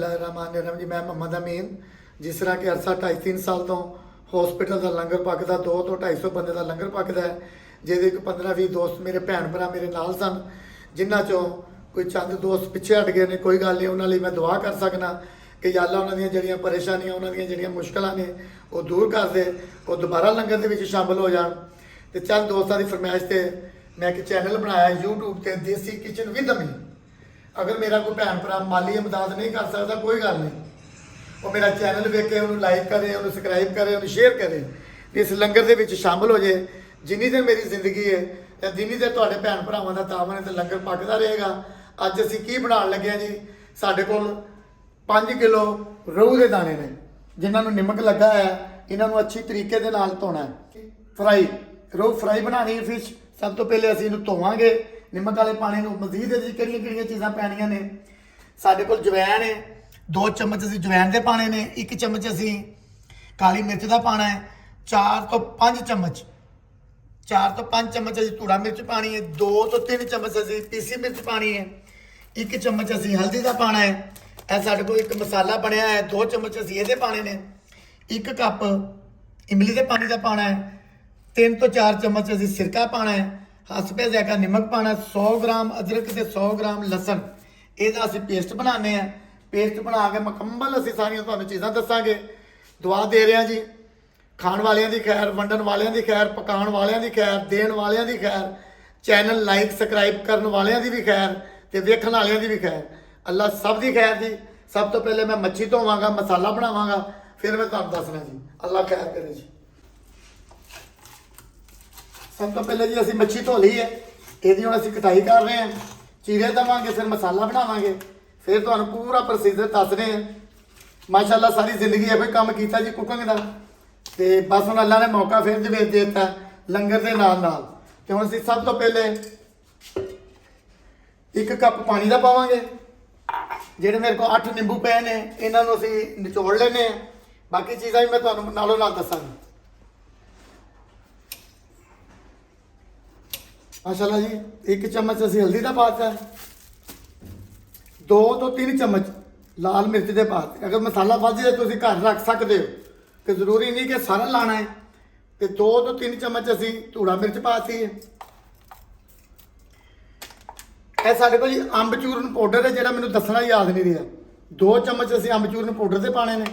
बिस्मिल्लाहिर्रहमानिर्रहीम जी। मैं मोहम्मद अमीन। जिस तरह कि अरसा 2.5-3 साल तो हॉस्पिटल का लंगर पकदा, 200 तो 250 बंदे का लंगर पकदा है, जिहदे 15-20 दोस्त मेरे भैन भरा मेरे नाल सन, जिन्हां चों कोई चंद दोस्त पिछे हट गए ने। कोई गल नहीं, उन्हां लई मैं दुआ कर सकना कि या अल्लाह उन्हां दियां जिहड़ियां परेशानियां, उन्हां दियां जिहड़ियां मुश्किलां ने वो दूर कर दे, वो दोबारा लंगर दे विच शामिल हो जाण। ते चंद दोस्तां दी फरमाइश ते मैं एक चैनल बनाया यूट्यूब ते, देसी किचन विद अमीन। अगर मेरा कोई भैन भरा माली इमदाद नहीं कर सकता, कोई गल नहीं, वो मेरा चैनल वेखे, उन्होंने लाइक करे, उन्होंने सबसक्राइब करे, उन्होंने शेयर करे, इस लंगर दे विच शामिल हो जाए। जिन्नी देर मेरी जिंदगी है या जिन्नी देर तुहाडे भैन भरावां दा तावन है तो लंगर पकदा रहेगा। अज असीं की बनाउण लगे हां जी, साडे कोल 5 किलो रहू दे दाने ने, जिन्हां नूं निमक लगा है। इन्हां नूं अच्छी तरीके दे नाल धोना है। फ्राई रहू फ्राई बनानी है फिश। सब तो पहले असीं इहनूं धोवांगे निमक वाले पानी नूं। मजीद इहदे च किहड़ियां चीज़ां पैणियां ने, साडे कोल जवैन है, 2 चम्मच असीं जवैन दे पाने ने, 1 चम्मच असीं काली मिर्च दा पाना है, 4 तो 5 चम्मच असीं धूड़ा मिर्च पानी है, 2 तो 3 चम्मच असीं पीसी मिर्च पानी है, 1 चम्मच असीं हल्दी दा पाना है। यह साडे कोल एक मसाला बनया है, 2 चम्मच असीं इहदे पाने ने, 1 कप इमली दे पानी दा पाना है, 3 तो 4 चम्मच असीं सिरका पाना है, हसबे ज़ायका नमक पाना, 100 ग्राम अदरक ते 100 ग्राम लसन, इहदा असीं पेस्ट बनाने हैं। पेस्ट बना के मुकम्मल असीं सारियां तुहानूं चीज़ां दस्सांगे। दुआ दे रहे हैं जी, खाण वालियां दी खैर, वंडन वालियां दी खैर, पकाउण वालियां दी खैर, देण वालियां दी खैर, चैनल लाइक सबसक्राइब करन वालियां दी भी खैर ते वेखण वालियां दी भी खैर। अल्लाह सब दी खैर जी। सब तो पहले मैं मच्छी धोवांगा, मसाला बनावांगा, फिर मैं तुहानूं दसना जी। अल्लाह खैर करे जी। सब तो पहले जी असीं मच्छी धो ली है, इहदी हुण असीं कटाई कर रहे हैं, चीरे देवांगे, फिर मसाला बनावांगे, फिर तुहानूं पूरा प्रोसीजर दस रहे हैं। माशाअल्लाह सारी जिंदगी है कोई काम कीता जी कुकिंग का, तो बस हुण अल्लाह ने मौका फिर दे दिता लंगर के नाल नाल। तो हुण असीं सब तो पहले 1 कप पानी का पावांगे। जिहड़े मेरे को 8 नींबू पे ने, इन्हां नूं असीं निचोड़ लेने हैं। बाकी चीज़ां भी मैं तुहानूं नालों नाल दस्सांगा। माशाअल्लाह जी 1 चम्मच असीं हल्दी का पाता है, 2 तो 3 चम्मच लाल मिर्च के पाते। अगर मसाला वध जाए तो घर रख सकते हो, कि जरूरी नहीं कि सारा लाना है। तो 2 तो 3 चम्मच असीं धूड़ा मिर्च पाती है। यह साढ़े को जी अंब चूरन पाउडर है, जो मैंने दसना याद नहीं रहा। 2 चम्मच असीं अंब चूरन पाउडर के पाने ने।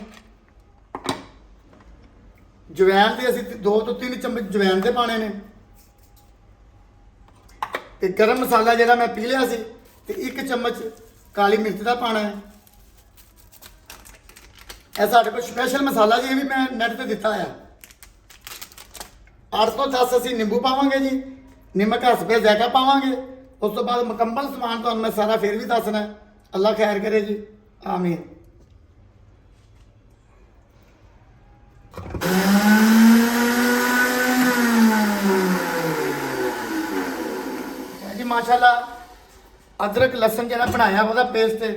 जवैन के असीं 2 तो 3 चम्मच जवैन के पाने ने। तो गर्म मसाला जो मैं पी लिया सी, तो 1 चम्मच काली मिर्च का पाना है। यह साढ़े को स्पैशल मसाला जी, भी मैं नैट पर दिता है। 8 तो 10 असीं नींबू पावांगे जी, नमक हसबे ज़ायका पावांगे। उस तो बाद मुकम्मल समान तो मैं सारा फिर भी दसना है। अल्लाह खैर करे जी, आमीन। जी माशाअल्लाह अदरक लसन जो बनाया वह पेस्ट है।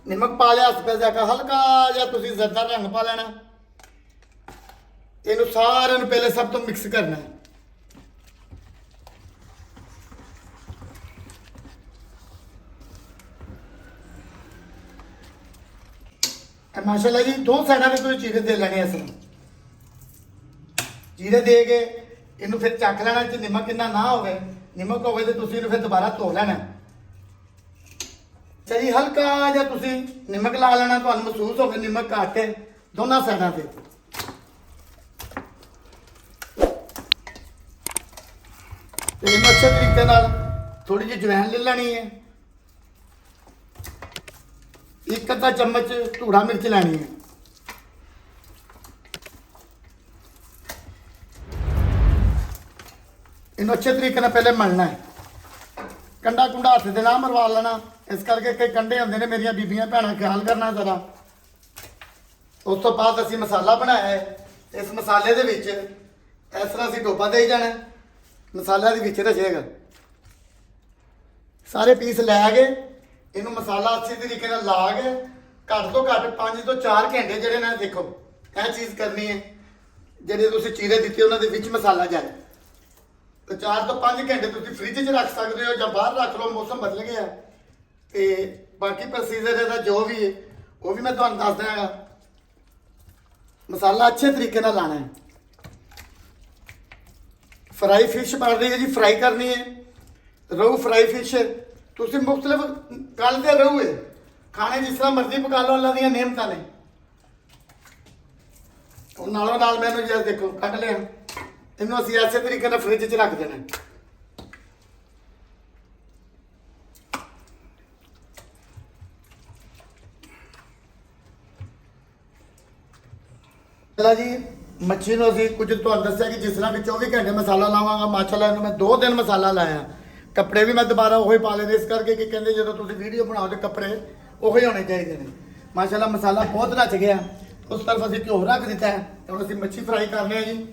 नमक पा लिया, हसबे ज़ायका हल्का जहा तुसीं ज़रदा रंग पा लेना। इनू सारे पहले सब तो मिक्स करना है। माशाअल्लाह जी 2 साइडा भी तुम चीरे दे लेने। इस चीरे दे के इनू फिर चख लेना, नमक इन्ना ना हो, नमक हो तो तुम फिर दोबारा धो लेना। अच्छा जी, हल्का जहा तुम नमक ला लेना, तो महसूस हो नमक घट है दोनों साइडों से। इन अच्छे तरीके थोड़ी जी जवैन ले लेनी है, 1 अद्धा चम्मच धूड़ा मिर्च लैनी है। इन अच्छे तरीके पहले मलना है। कंडा कुंडा हथ से ना मरवा लेना, इस करके कई कंडे होंगे ने, मेरिया बीबियां भैन ख्याल करना जरा। उस तो बाद असीं मसाला बनाया है। इस मसाले दे विच इस तरह असीं टोपा दे जाना, मसाला दे विच रचेगा। सारे पीस लैके इनू मसाला अच्छे तरीके ला के घट तो घट 5 तो 4 घंटे जोड़े ना, देखो यह चीज़ करनी है। जोड़े तुम चीरे दिते उन्होंने विच मसाला जाए, तो 4 ਤੋਂ 5 ਘੰਟੇ ਤੁਸੀਂ ਫ੍ਰਿਜ 'ਚ ਰੱਖ ਸਕਦੇ ਹੋ ਜਾਂ ਬਾਹਰ ਰੱਖ ਲਓ, ਮੌਸਮ ਬਦਲ ਗਿਆ। ਤੇ ਬਾਕੀ ਪ੍ਰੋਸੀਜਰ ਇਹਦਾ ਜੋ ਵੀ ਹੈ ਉਹ ਵੀ ਮੈਂ ਤੁਹਾਨੂੰ ਦੱਸ ਦਿਆਂਗਾ। ਮਸਾਲਾ ਅੱਛੇ ਤਰੀਕੇ ਨਾਲ ਲਾਣਾ ਹੈ। ਫਰਾਈ ਫਿਸ਼ ਬਣ ਰਹੀ ਹੈ ਜੀ, ਫਰਾਈ ਕਰਨੀ ਹੈ। ਰਹੂ ਫਰਾਈ ਫਿਸ਼ ਤੁਸੀਂ ਮੁxtਲਿਫ ਕੱਲ ਦੇ ਰਹੂ ਹੈ ਖਾਣੇ ਜਿਸ ਤਰ੍ਹਾਂ ਮਰਜ਼ੀ ਪਕਾ ਲਓ, ਅੱਲਾ ਦੀਆਂ ਨਿਯਮਤਾਂ ਨੇ। ਉਹ ਨਾਲੋਂ ਨਾਲ ਮੈਨੂੰ ਜੀ ਦੇਖੋ ਕੱਢ ਲਿਆ, ਇਹਨੂੰ ਅਸੀਂ ਐਸੇ ਤਰੀਕੇ ਨਾਲ ਫ੍ਰਿਜ 'ਚ ਰੱਖ ਦੇਣਾ। ਚਲਾ ਜੀ ਮੱਛੀ ਨੂੰ ਅਸੀਂ ਕੁਝ ਤੁਹਾਨੂੰ ਦੱਸਿਆ ਕਿ ਜਿਸ ਤਰ੍ਹਾਂ ਕਿ 24 ਘੰਟੇ ਮਸਾਲਾ ਲਾਵਾਂਗਾ। ਮਾਸ਼ਾਅੱਲਾ ਇਹਨੂੰ ਮੈਂ 2 ਦਿਨ ਮਸਾਲਾ ਲਾਇਆ। ਕੱਪੜੇ ਵੀ ਮੈਂ ਦੁਬਾਰਾ ਉਹੀ ਪਾ ਲੈਣੇ ਇਸ ਕਰਕੇ ਕਿ ਕਹਿੰਦੇ ਜਦੋਂ ਤੁਸੀਂ ਵੀਡੀਓ ਬਣਾਓ ਤੇ ਕੱਪੜੇ ਉਹੀ ਹੋਣੇ ਚਾਹੀਦੇ ਨੇ। ਮਾਸ਼ਾਅੱਲਾ ਮਸਾਲਾ ਬਹੁਤ ਰਚ ਗਿਆ। ਉਸ ਤਰਫ ਅਸੀਂ ਘਿਓ ਰੱਖ ਦਿੱਤਾ ਹੈ। ਹੁਣ ਅਸੀਂ ਮੱਛੀ ਫਰਾਈ ਕਰਨੇ ਆ ਜੀ।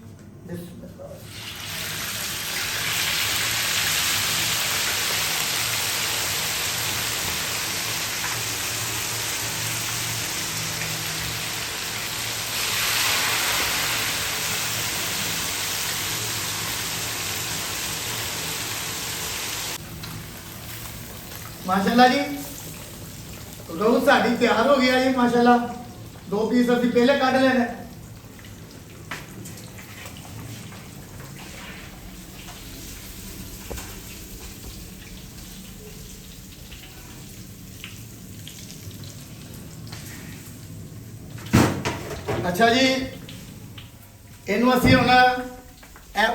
माशाल्लाह जी रोहू साड़ी तैयार हो गया जी। माशाल्लाह 2 पीस अभी पहले काट लेने। अच्छा जी इनू असी हुण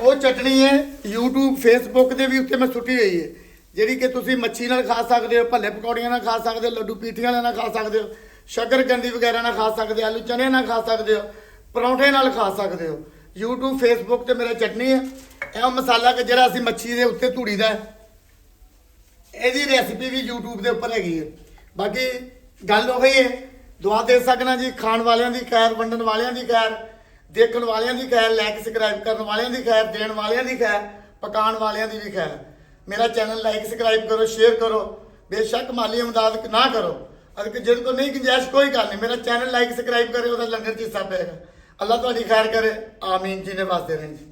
वो चटनी है यूट्यूब फेसबुक के भी उत्ते मैं सुटी हुई है ਜਿਹੜੀ ਕਿ ਤੁਸੀਂ ਮੱਛੀ ਨਾਲ ਖਾ ਸਕਦੇ ਹੋ, ਭੱਲੇ ਪਕੌੜੀਆਂ ਨਾਲ ਖਾ ਸਕਦੇ ਹੋ, ਲੱਡੂ ਪੀਠੀਆਂ ਨਾਲ ਖਾ ਸਕਦੇ ਹੋ, ਸ਼ੱਕਰਕੰਦੀ ਵਗੈਰਾ ਨਾਲ ਖਾ ਸਕਦੇ ਹੋ, ਆਲੂ ਚਨੇ ਨਾਲ ਖਾ ਸਕਦੇ ਹੋ, ਪਰੌਂਠੇ ਨਾਲ ਖਾ ਸਕਦੇ ਹੋ। YouTube Facebook ਤੇ ਮੇਰਾ ਚਟਨੀ ਹੈ। ਇਹ ਮਸਾਲਾ ਕਿ ਜਿਹੜਾ ਅਸੀਂ ਮੱਛੀ ਦੇ ਉੱਤੇ ਧੂੜੀ ਦਾ ਇਹਦੀ ਰੈਸਿਪੀ ਵੀ YouTube ਦੇ ਉੱਪਰ ਹੈਗੀ ਹੈ। ਬਾਕੀ ਗੱਲ ਉਹੀ ਹੈ, ਦੁਆ ਦੇ ਸਕਣਾ ਜੀ। ਖਾਣ ਵਾਲਿਆਂ ਦੀ ਖੈਰ, ਵੰਡਣ ਵਾਲਿਆਂ ਦੀ ਖੈਰ, ਦੇਖਣ ਵਾਲਿਆਂ ਦੀ ਖੈਰ, ਲਾਈਕ ਸਬਸਕ੍ਰਾਈਬ ਕਰਨ ਵਾਲਿਆਂ ਦੀ ਖੈਰ, ਦੇਣ ਵਾਲਿਆਂ ਦੀ ਖੈਰ, ਪਕਾਉਣ ਵਾਲਿਆਂ ਦੀ ਵੀ ਖੈਰ। मेरा चैनल लाइक सब्सक्राइब करो, शेयर करो, बेशक माली इमदाद ना करो। अगर जिन को नहीं गुंजाइश कोई गल नहीं, मेरा चैनल लाइक सब्सक्राइब करे, लंगर च हिस्सा पेगा। अल्लाह तुहाडी खैर करे, आमीन जी ने वास्ते रहें जी।